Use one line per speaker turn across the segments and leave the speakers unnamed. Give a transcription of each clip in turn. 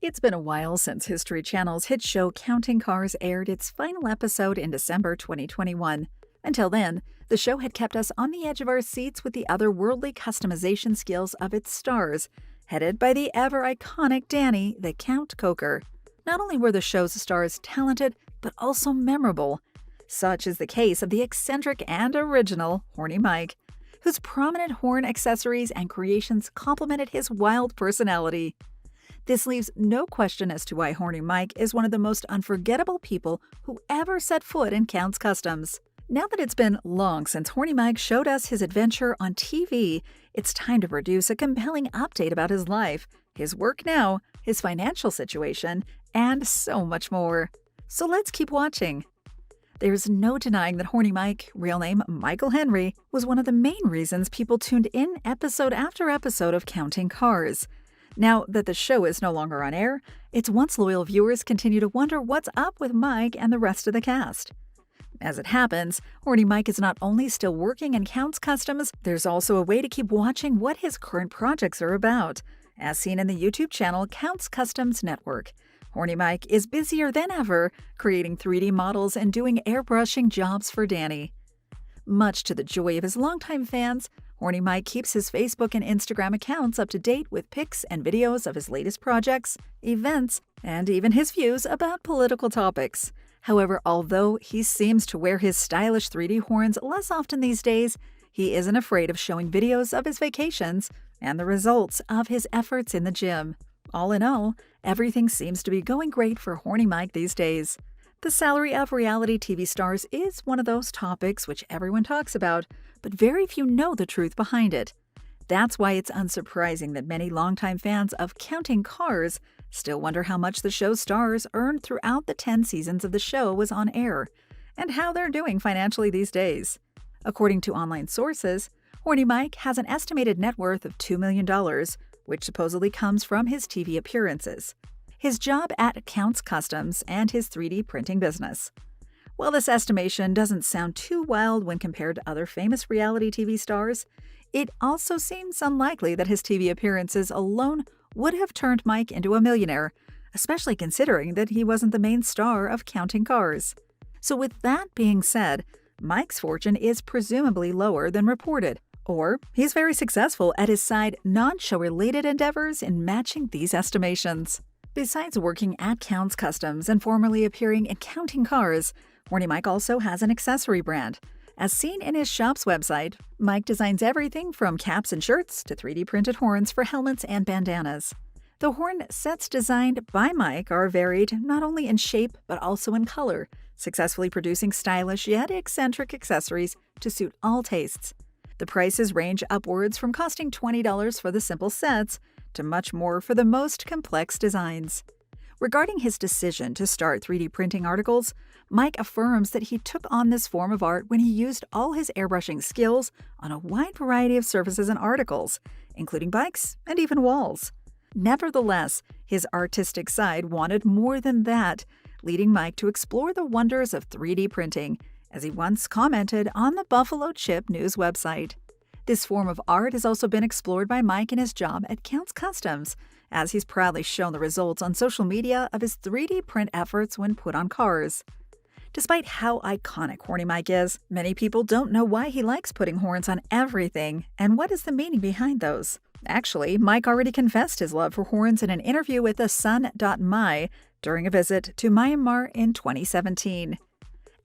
It's been a while since History Channel's hit show Counting Cars aired its final episode in December 2021. Until then, the show had kept us on the edge of our seats with the otherworldly customization skills of its stars, headed by the ever-iconic Danny the Count Koker. Not only were the show's stars talented, but also memorable. Such is the case of the eccentric and original Horny Mike, whose prominent horn accessories and creations complemented his wild personality. This leaves no question as to why Horny Mike is one of the most unforgettable people who ever set foot in Count's Kustoms. Now that it's been long since Horny Mike showed us his adventure on TV, it's time to produce a compelling update about his life, his work now, his financial situation, and so much more. So let's keep watching. There's no denying that Horny Mike, real name Michael Henry, was one of the main reasons people tuned in episode after episode of Counting Cars. Now that the show is no longer on air, its once loyal viewers continue to wonder what's up with Mike and the rest of the cast. As it happens, Horny Mike is not only still working in Count's Kustoms, there's also a way to keep watching what his current projects are about. As seen in the YouTube channel Count's Kustoms Network, Horny Mike is busier than ever, creating 3D models and doing airbrushing jobs for Danny. Much to the joy of his longtime fans, Horny Mike keeps his Facebook and Instagram accounts up to date with pics and videos of his latest projects, events, and even his views about political topics. However, although he seems to wear his stylish 3D horns less often these days, he isn't afraid of showing videos of his vacations and the results of his efforts in the gym. All in all, everything seems to be going great for Horny Mike these days. The salary of reality TV stars is one of those topics which everyone talks about, but very few know the truth behind it. That's why it's unsurprising that many longtime fans of Counting Cars still wonder how much the show's stars earned throughout the 10 seasons of the show was on air, and how they're doing financially these days. According to online sources, Horny Mike has an estimated net worth of $2 million, which supposedly comes from his TV appearances, his job at Count's Kustoms, and his 3D printing business. While this estimation doesn't sound too wild when compared to other famous reality TV stars, it also seems unlikely that his TV appearances alone would have turned Mike into a millionaire, especially considering that he wasn't the main star of Counting Cars. So with that being said, Mike's fortune is presumably lower than reported, or he's very successful at his side non-show related endeavors in matching these estimations. Besides working at Count's Kustoms and formerly appearing in Counting Cars, Horny Mike also has an accessory brand. As seen in his shop's website, Mike designs everything from caps and shirts to 3D printed horns for helmets and bandanas. The horn sets designed by Mike are varied not only in shape but also in color, successfully producing stylish yet eccentric accessories to suit all tastes. The prices range upwards from costing $20 for the simple sets to much more for the most complex designs. Regarding his decision to start 3D printing articles, Mike affirms that he took on this form of art when he used all his airbrushing skills on a wide variety of surfaces and articles, including bikes and even walls. Nevertheless, his artistic side wanted more than that, leading Mike to explore the wonders of 3D printing, as he once commented on the Buffalo Chip News website. This form of art has also been explored by Mike in his job at Count's Kustoms, as he's proudly shown the results on social media of his 3D print efforts when put on cars. Despite how iconic Horny Mike is, many people don't know why he likes putting horns on everything and what is the meaning behind those. Actually, Mike already confessed his love for horns in an interview with thesun.my during a visit to Myanmar in 2017.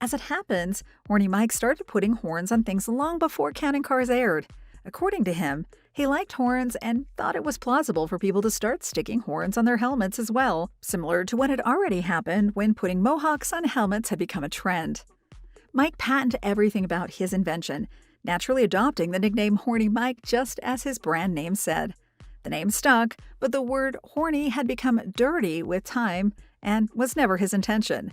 As it happens, Horny Mike started putting horns on things long before Counting Cars aired. According to him, he liked horns and thought it was plausible for people to start sticking horns on their helmets as well, similar to what had already happened when putting mohawks on helmets had become a trend. Mike patented everything about his invention, naturally adopting the nickname Horny Mike just as his brand name said. The name stuck, but the word horny had become dirty with time and was never his intention.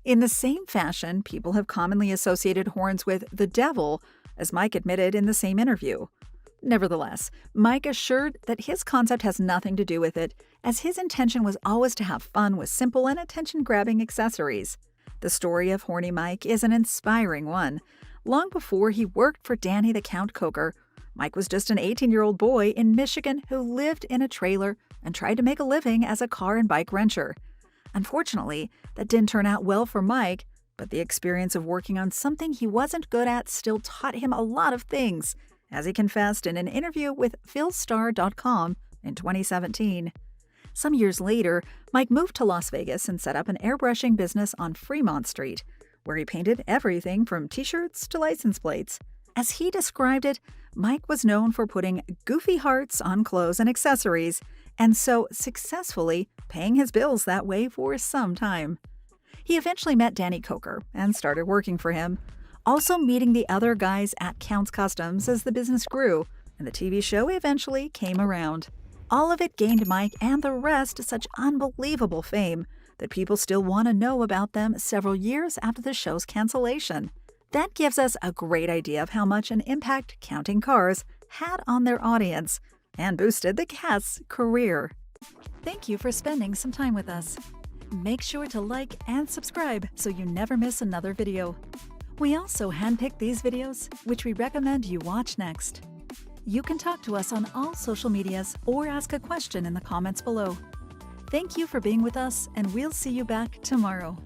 In the same fashion, people have commonly associated horns with the devil, as Mike admitted in the same interview. Nevertheless, Mike assured that his concept has nothing to do with it, as his intention was always to have fun with simple and attention-grabbing accessories. The story of Horny Mike is an inspiring one. Long before he worked for Danny the Count Koker, Mike was just an 18-year-old boy in Michigan who lived in a trailer and tried to make a living as a car and bike wrencher. Unfortunately, that didn't turn out well for Mike, but the experience of working on something he wasn't good at still taught him a lot of things, as he confessed in an interview with philstar.com in 2017. Some years later, Mike moved to Las Vegas and set up an airbrushing business on Fremont Street, where he painted everything from t-shirts to license plates. As he described it, Mike was known for putting goofy hearts on clothes and accessories, and so successfully paying his bills that way for some time. He eventually met Danny Koker and started working for him, also meeting the other guys at Kustoms as the business grew, and the TV show eventually came around. All of it gained Mike and the rest such unbelievable fame that people still want to know about them several years after the show's cancellation. That gives us a great idea of how much an impact Counting Cars had on their audience and boosted the cast's career. Thank you for spending some time with us. Make sure to like and subscribe so you never miss another video. We also handpick these videos, which we recommend you watch next. You can talk to us on all social medias or ask a question in the comments below. Thank you for being with us, and we'll see you back tomorrow.